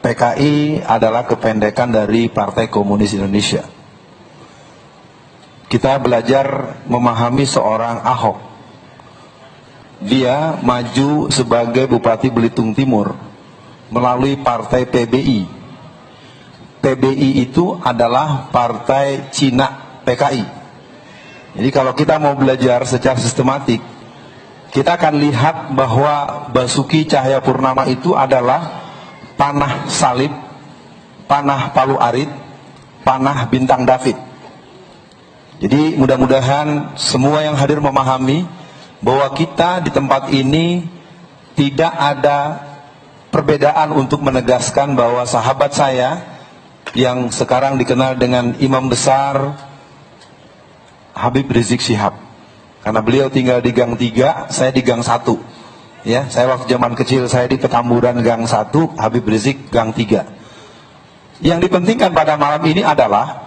PKI adalah kependekan dari Partai Komunis Indonesia. Kita belajar memahami seorang Ahok. Dia maju sebagai Bupati Belitung Timur melalui partai PBI. PBI itu adalah partai Cina PKI. Jadi kalau kita mau belajar secara sistematik, kita akan lihat bahwa Basuki Cahayapurnama itu adalah panah salib, panah Palu Arit, panah bintang David. Jadi mudah-mudahan semua yang hadir memahami bahwa kita di tempat ini tidak ada perbedaan untuk menegaskan bahwa sahabat saya yang sekarang dikenal dengan Imam Besar Habib Rizik Syihab, karena beliau tinggal di Gang 3, saya di Gang 1. Ya, saya waktu zaman kecil saya di Petamburan Gang 1, Habib Rizik Gang 3. Yang dipentingkan pada malam ini adalah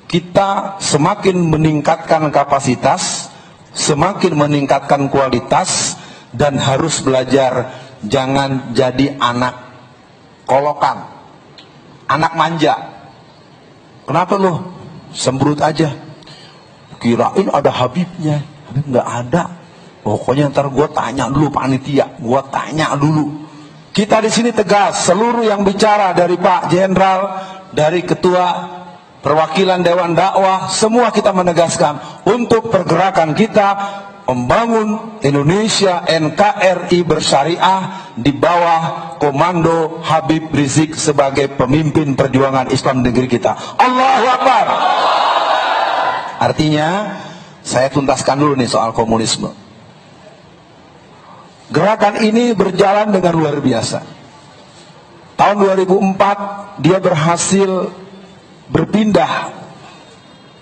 kita semakin meningkatkan kapasitas, semakin meningkatkan kualitas, dan harus belajar jangan jadi anak kolokan, anak manja. Kenapa lo sembrut aja? Kirain ada Habibnya, Habib nggak ada. Pokoknya ntar gue tanya dulu panitia, gue tanya dulu. Kita di sini tegas, seluruh yang bicara dari Pak Jenderal, dari Ketua Perwakilan Dewan Dakwah, semua kita menegaskan untuk pergerakan kita membangun Indonesia NKRI bersyariah di bawah komando Habib Rizik sebagai pemimpin perjuangan Islam negeri kita. Allahu Akbar. Artinya, saya tuntaskan dulu nih soal komunisme. Gerakan ini berjalan dengan luar biasa. Tahun 2004 dia berhasil berpindah,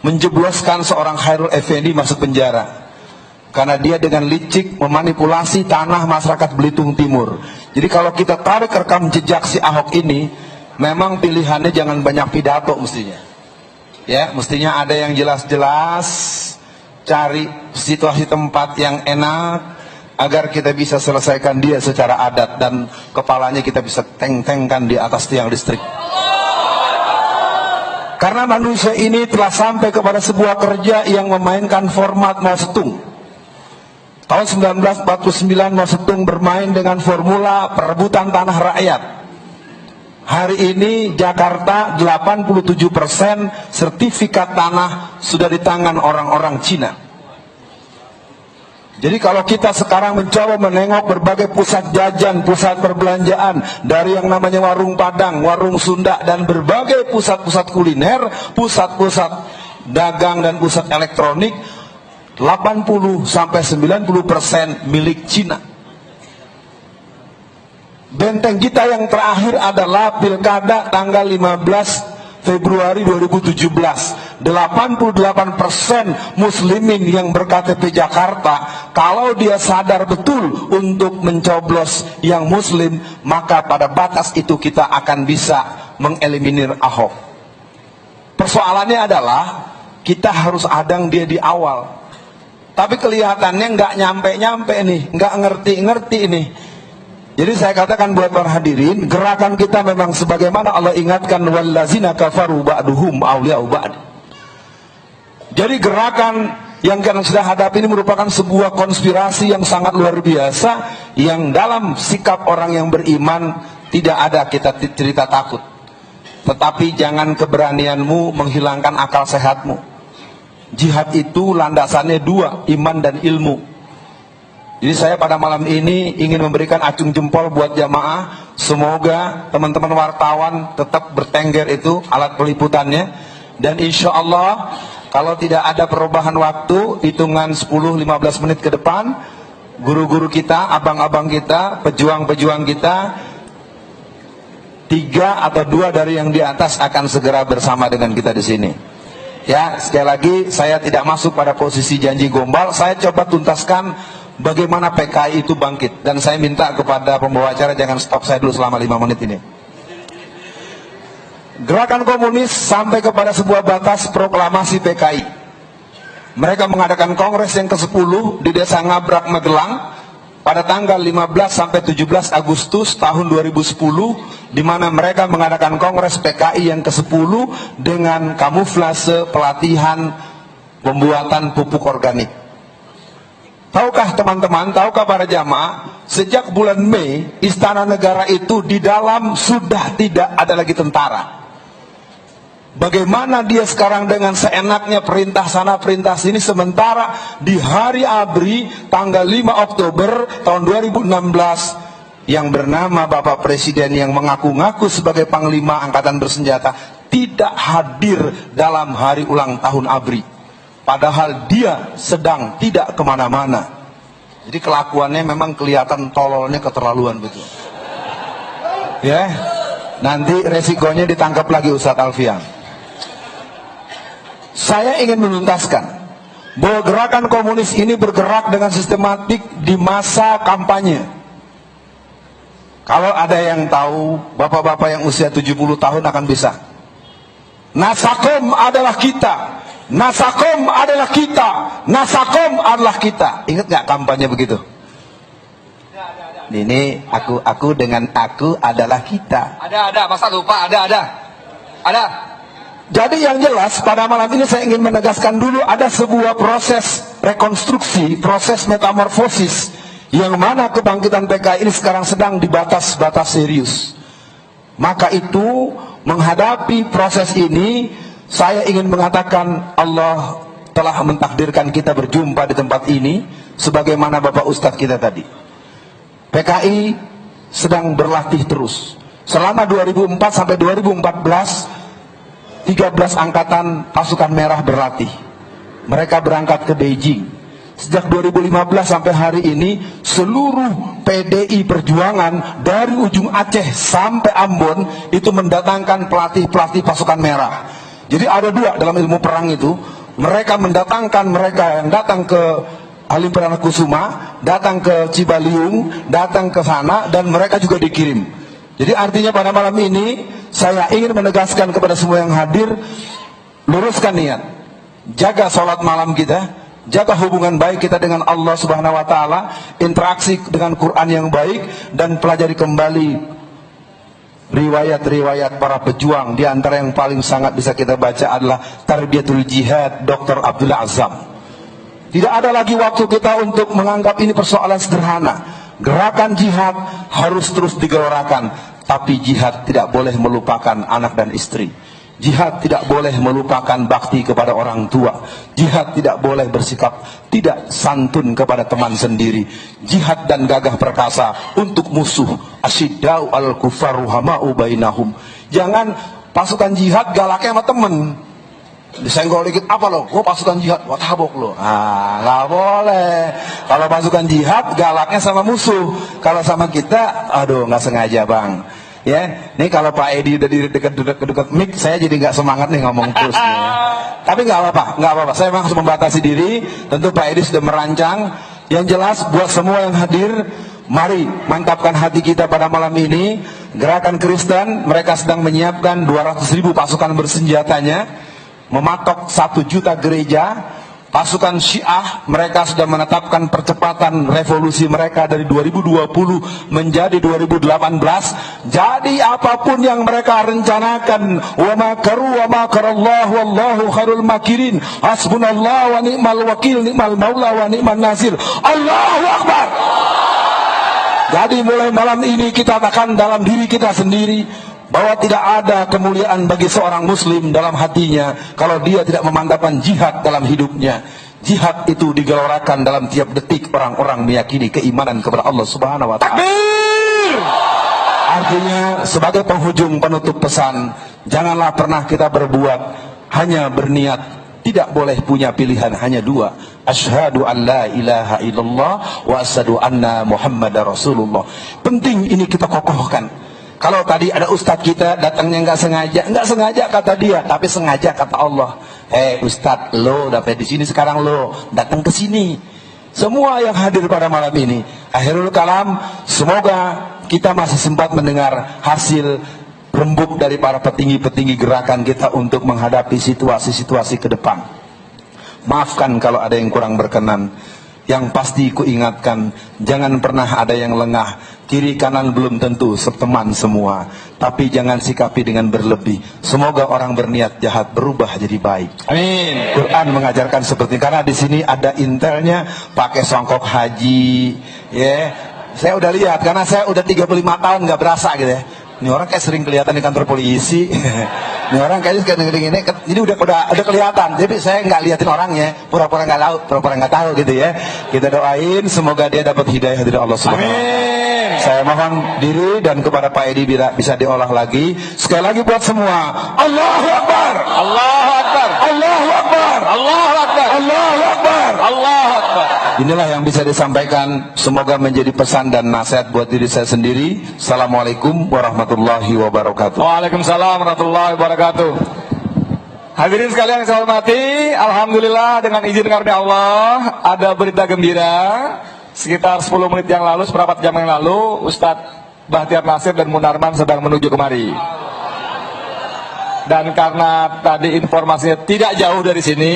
menjebloskan seorang Khairul Effendi masuk penjara karena dia dengan licik memanipulasi tanah masyarakat Belitung Timur. Jadi kalau kita tarik rekam jejak si Ahok ini, memang pilihannya jangan banyak pidato mestinya. Ya, mestinya ada yang jelas-jelas, cari situasi tempat yang enak agar kita bisa selesaikan dia secara adat dan kepalanya kita bisa teng-tengkan di atas tiang listrik. Karena manusia ini telah sampai kepada sebuah kerja yang memainkan format Mao Zedong. Tahun 1949 Mao Zedong bermain dengan formula perebutan tanah rakyat. Hari ini Jakarta 87% sertifikat tanah sudah di tangan orang-orang Cina. Jadi kalau kita sekarang mencoba menengok berbagai pusat jajan, pusat perbelanjaan, dari yang namanya warung Padang, warung Sunda, dan berbagai pusat-pusat kuliner, pusat-pusat dagang dan pusat elektronik, 80-90% milik Cina. Benteng kita yang terakhir adalah pilkada tanggal 15 Februari 2017. 88% muslimin yang berKTP Jakarta, kalau dia sadar betul untuk mencoblos yang muslim, maka pada batas itu kita akan bisa mengeliminir Ahok. Persoalannya adalah kita harus adang dia di awal, tapi kelihatannya nggak nyampe-nyampe nih, nggak ngerti-ngerti nih. Jadi saya katakan buat para hadirin, gerakan kita memang sebagaimana Allah ingatkan, wallazina kafaru ba'duhum awliya'u ba'd. Jadi gerakan yang kita sudah hadapi ini merupakan sebuah konspirasi yang sangat luar biasa, yang dalam sikap orang yang beriman tidak ada kita cerita takut. Tetapi jangan keberanianmu menghilangkan akal sehatmu. Jihad itu landasannya dua, iman dan ilmu. Jadi saya pada malam ini ingin memberikan acung jempol buat jamaah. Semoga teman-teman wartawan tetap bertengger itu alat peliputannya. Dan insya Allah kalau tidak ada perubahan waktu, hitungan 10-15 menit ke depan, guru-guru kita, abang-abang kita, pejuang-pejuang kita, 3 atau 2 dari yang di atas akan segera bersama dengan kita di sini. Ya, sekali lagi saya tidak masuk pada posisi janji gombal. Saya coba tuntaskan bagaimana PKI itu bangkit. Dan saya minta kepada pembawa acara jangan stop saya dulu selama 5 menit ini. Gerakan komunis sampai kepada sebuah batas proklamasi PKI. Mereka mengadakan kongres yang ke-10 di Desa Ngabrak, Magelang pada tanggal 15 sampai 17 Agustus tahun 2010, di mana mereka mengadakan kongres PKI yang ke-10 dengan kamuflase pelatihan pembuatan pupuk organik. Tahukah teman-teman, tahukah para jamaah, sejak bulan Mei Istana Negara itu di dalam sudah tidak ada lagi tentara. Bagaimana dia sekarang dengan seenaknya perintah sana perintah sini, sementara di hari ABRI tanggal 5 Oktober tahun 2016 yang bernama Bapak Presiden yang mengaku-ngaku sebagai Panglima Angkatan Bersenjata tidak hadir dalam hari ulang tahun ABRI, padahal dia sedang tidak kemana-mana. Jadi kelakuannya memang kelihatan tololnya keterlaluan betul ya. Nanti resikonya ditangkap lagi Ustadz Alfian. Saya ingin menuntaskan bahwa gerakan komunis ini bergerak dengan sistematik di masa kampanye. Kalau ada yang tahu, bapak-bapak yang usia 70 tahun akan bisa. Nasakom adalah kita, Nasakom adalah kita, Nasakom adalah kita. Ingat gak kampanye begitu? Ini aku dengan aku adalah kita. Ada, masa lupa, ada. Jadi yang jelas pada malam ini saya ingin menegaskan dulu ada sebuah proses rekonstruksi, proses metamorfosis, yang mana kebangkitan PKI ini sekarang sedang di batas-batas serius. Maka itu menghadapi proses ini, saya ingin mengatakan Allah telah mentakdirkan kita berjumpa di tempat ini, sebagaimana Bapak Ustadz kita tadi. PKI sedang berlatih terus. Selama 2004 sampai 2014, 13 angkatan pasukan merah berlatih. Mereka berangkat ke Beijing. Sejak 2015 sampai hari ini, seluruh PDI Perjuangan dari ujung Aceh sampai Ambon itu mendatangkan pelatih-pelatih pasukan merah. Jadi ada dua dalam ilmu perang itu. Mereka mendatangkan mereka yang datang ke Halim Perdana Kusuma, datang ke Cibaliung, datang ke sana, dan mereka juga dikirim. Jadi artinya pada malam ini saya ingin menegaskan kepada semua yang hadir, luruskan niat, jaga sholat malam kita, jaga hubungan baik kita dengan Allah Subhanahu Wa Taala, interaksi dengan Quran yang baik, dan pelajari kembali riwayat-riwayat para pejuang. Di antara yang paling sangat bisa kita baca adalah Tarbiyatul Jihad Dr. Abdullah Azzam. Tidak ada lagi waktu kita untuk menganggap ini persoalan sederhana. Gerakan jihad harus terus digelorakan, tapi jihad tidak boleh melupakan anak dan istri. Jihad tidak boleh melupakan bakti kepada orang tua. Jihad tidak boleh bersikap tidak santun kepada teman sendiri. Jihad dan gagah perkasa untuk musuh. Asyiddau al kufaru hama'u bainahum. Jangan pasukan jihad galaknya sama temen. Disenggol dikit, apa lo? Oh pasukan jihad, wah tabok lo. Nggak boleh. Kalau pasukan jihad galaknya sama musuh. Kalau sama kita, aduh nggak sengaja bang. Ya, nih kalau Pak Edi udah di dekat mic, saya jadi nggak semangat nih ngomong terus. Nih, ya. Tapi nggak apa-apa. Saya memang harus membatasi diri. Tentu Pak Edi sudah merancang. Yang jelas buat semua yang hadir, mari mantapkan hati kita pada malam ini. Gerakan Kristen, mereka sedang menyiapkan 200.000 pasukan bersenjatanya, mematok 1 juta gereja. Pasukan Syiah, mereka sudah menetapkan percepatan revolusi mereka dari 2020 menjadi 2018. Jadi apapun yang mereka rencanakan, wa makaru wa makarallahu wallahu khairul makirin, hasbunallahu wa ni'mal wakil, ni'mal maula wa ni'man nasir. Allahu Akbar. Jadi mulai malam ini kita katakan dalam diri kita sendiri bahwa tidak ada kemuliaan bagi seorang muslim dalam hatinya kalau dia tidak memantapkan jihad dalam hidupnya. Jihad itu digelorakan dalam tiap detik orang-orang meyakini keimanan kepada Allah Subhanahu wa taala. Takbir! Artinya sebagai penghujung penutup pesan, janganlah pernah kita berbuat hanya berniat, tidak boleh punya pilihan hanya dua. Asyhadu an la ilaha illallah wa asyhadu anna Muhammadar Rasulullah. Penting ini kita kokohkan. Kalau tadi ada ustadz kita datangnya nggak sengaja kata dia, tapi sengaja kata Allah. Ustadz, lo dapat di sini sekarang, lo datang ke sini. semua yang hadir pada malam ini. Akhirul kalam, semoga kita masih sempat mendengar hasil rembuk dari para petinggi-petinggi gerakan kita untuk menghadapi situasi-situasi ke depan. Maafkan kalau ada yang kurang berkenan. Yang pasti ku ingatkan, jangan pernah ada yang lengah. Kiri kanan belum tentu seteman semua, tapi jangan sikapi dengan berlebih. Semoga orang berniat jahat berubah jadi baik. Amin. Quran mengajarkan seperti, karena di sini ada intelnya, pakai songkok haji, ya. Saya udah lihat, karena saya udah 35 tahun nggak berasa gitu ya. Ini orang kayak sering kelihatan di kantor polisi. Ini orang kayaknya gini, jadi udah kelihatan. Jadi saya nggak liatin orangnya, pura-pura nggak tahu gitu ya. Kita doain semoga dia dapat hidayah dari Allah Subhanahu wa Ta'ala. Saya mohon diri dan kepada Pak Edi bisa diolah lagi. Sekali lagi buat semua, Allahu Akbar, Allahu Akbar, Allahu Akbar, Allahu Akbar, Allahu Akbar, Allahu Akbar. Inilah yang bisa disampaikan. Semoga menjadi pesan dan nasihat buat diri saya sendiri. Assalamualaikum warahmatullahi wabarakatuh. Waalaikumsalam warahmatullahi wabarakatuh. Hadirin sekalian yang saya hormati, alhamdulillah dengan izin karunia Allah ada berita gembira. Sekitar 10 menit yang lalu, seperempat jam yang lalu, Ustadz Bahtiar Nasir dan Munarman sedang menuju kemari. Dan karena tadi informasinya tidak jauh dari sini,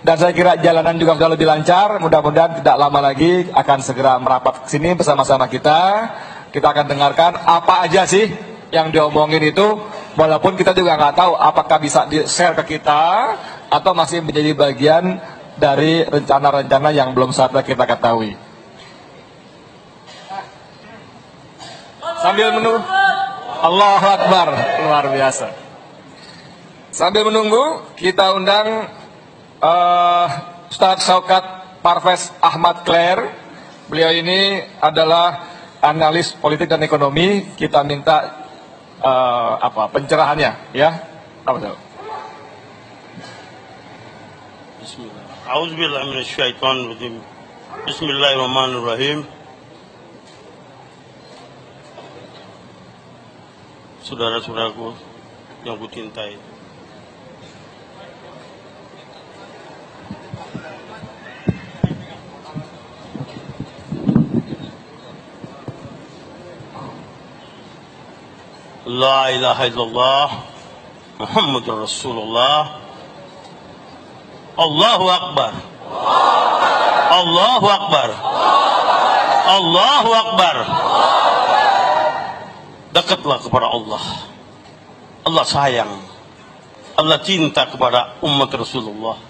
dan saya kira jalanan juga sudah lebih lancar, mudah-mudahan tidak lama lagi akan segera merapat ke sini bersama-sama kita. Kita akan dengarkan apa aja sih yang diomongin itu, walaupun kita juga nggak tahu apakah bisa di-share ke kita atau masih menjadi bagian dari rencana-rencana yang belum saatnya kita ketahui. Sambil menunggu, Allahu Akbar, luar biasa. Sambil menunggu, kita undang Ustadz Syaukat Parvez Ahmad Claire. Beliau ini adalah analis politik dan ekonomi. Kita minta pencerahannya, ya. Bismillah. A'udzubillahi minasyaitonirrajim. Bismillahirrahmanirrahim. Saudara-saudaraku yang kucintai, La ilaha illallah Muhammadur Rasulullah. Allahu Akbar, Allahu Akbar, Allahu Akbar. Dekatlah kepada Allah. Allah sayang, Allah cinta kepada umat Rasulullah.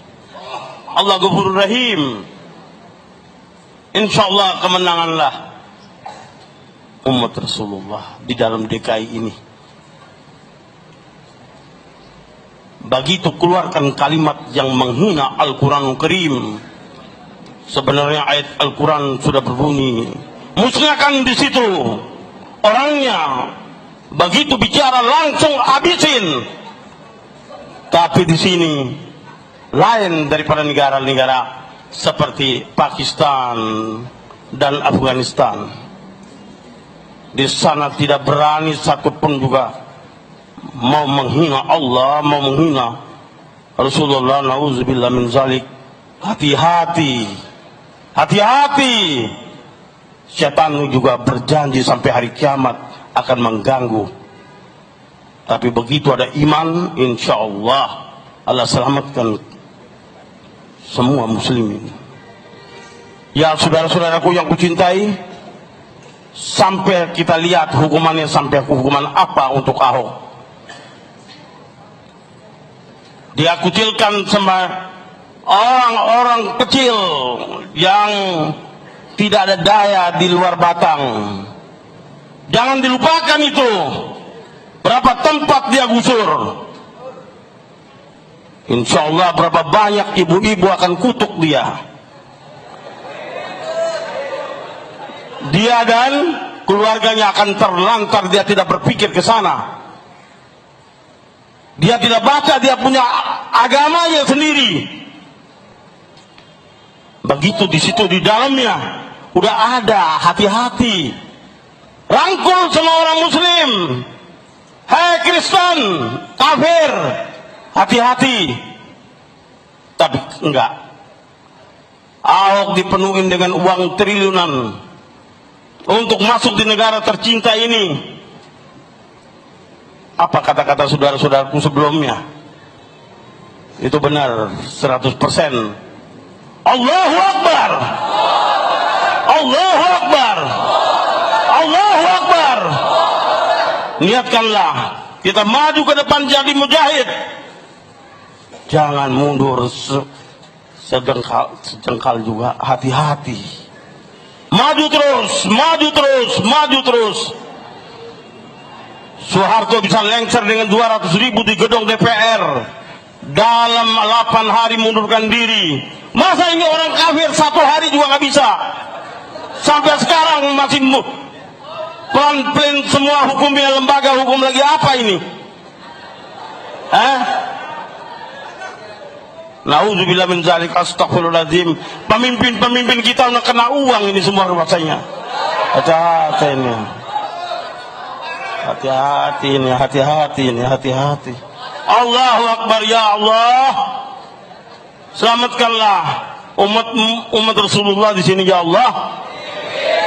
Allah Ghafurur Rahim. Insyaallah kemenanganlah umat Rasulullah di dalam DKI ini. Begitu keluarkan kalimat yang menghina Al-Quranul Karim. Sebenarnya ayat Al-Quran sudah berbunyi, musnahkan di situ orangnya. Begitu bicara langsung habisin. Tapi di sini lain daripada negara-negara seperti Pakistan dan Afghanistan. Di sana tidak berani satupun juga mau menghina Allah, mau menghina Rasulullah. Nauzubillah min zalik. Hati-hati, hati-hati. Setan juga berjanji sampai hari kiamat akan mengganggu. Tapi begitu ada iman, insya Allah Allah selamatkan semua muslimin. Ya saudara-saudaraku yang kucintai, sampai kita lihat hukumannya, sampai hukuman apa untuk Ahok. Dia kucilkan sama orang-orang kecil yang tidak ada daya di luar batang. Jangan dilupakan itu. Berapa tempat dia gusur. Insya Allah berapa banyak ibu-ibu akan kutuk dia. Dia dan keluarganya akan terlantar. Dia tidak berpikir ke sana. Dia tidak baca, dia punya agamanya sendiri. Begitu di situ di dalamnya udah ada, hati-hati. Rangkul semua orang muslim. Hai Kristen, kafir, hati-hati. Tapi enggak. Ahok dipenuhi dengan uang triliunan untuk masuk di negara tercinta ini. Apa kata-kata saudara-saudaraku sebelumnya? Itu benar 100%. Allahu Akbar. Allahu Akbar. Allahu Akbar. Niatkanlah kita maju ke depan jadi mujahid. Jangan mundur sejengkal juga, hati-hati. Maju terus, maju terus, maju terus. Soeharto bisa lengser dengan 200.000 di gedung DPR dalam 8 hari mundurkan diri. Masa ini orang kafir 1 hari juga nggak bisa? Sampai sekarang masih pelan-pelan semua hukumnya, lembaga hukum lagi apa ini? Nauzubillah min dzalik, astagfirullahaladzim. Pemimpin-pemimpin kita udah kena uang ini semua rasanya. Hati-hati ini. Hati-hati ini, hati-hati ini, hati-hati. Allahu Akbar, ya Allah. Selamatkanlah umat Rasulullah di sini, ya Allah.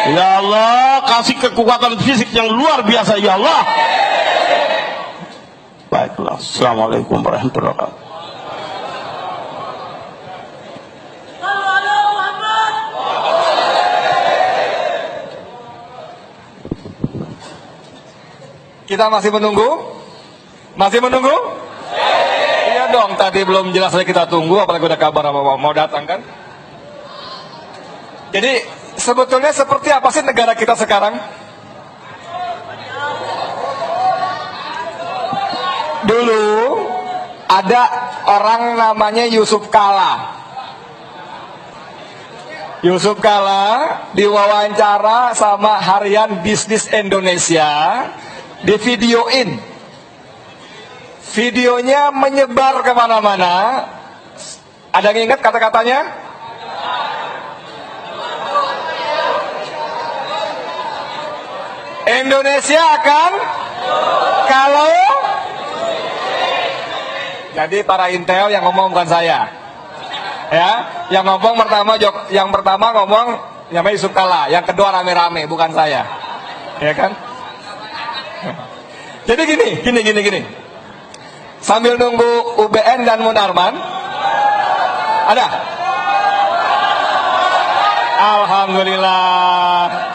Ya Allah, kasih kekuatan fisik yang luar biasa, ya Allah. Baiklah, assalamualaikum warahmatullahi wabarakatuh. Kita masih menunggu? Masih menunggu? Iya dong, tadi belum jelas lagi kita tunggu, apalagi udah kabar mau datang kan? Jadi sebetulnya seperti apa sih negara kita sekarang? Dulu ada orang namanya Yusuf Kala. Yusuf Kala diwawancara sama Harian Bisnis Indonesia, divideoin. Videonya menyebar kemana-mana. Ada yang ingat kata-katanya? Indonesia akan kalau. Jadi para intel yang ngomong bukan saya. Ya, yang ngomong pertama ngomong namanya Yusuf Kala, yang kedua rame-rame bukan saya. Ya kan? Jadi gini. Sambil nunggu UBN dan Munarman, ada? Alhamdulillah.